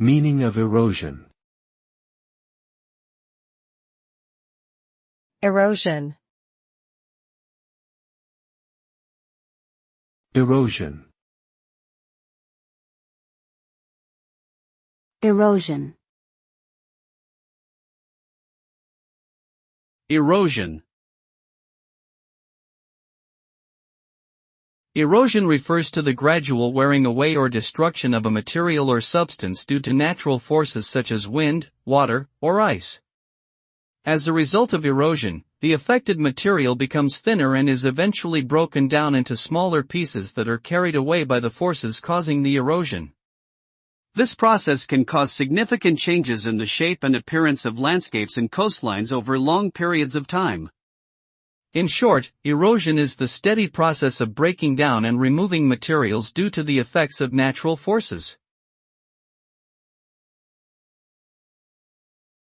Meaning of erosion. Erosion. Erosion. Erosion. Erosion. Erosion refers to the gradual wearing away or destruction of a material or substance due to natural forces such as wind, water, or ice. As a result of erosion, the affected material becomes thinner and is eventually broken down into smaller pieces that are carried away by the forces causing the erosion. This process can cause significant changes in the shape and appearance of landscapes and coastlines over long periods of time. In short, erosion is the steady process of breaking down and removing materials due to the effects of natural forces.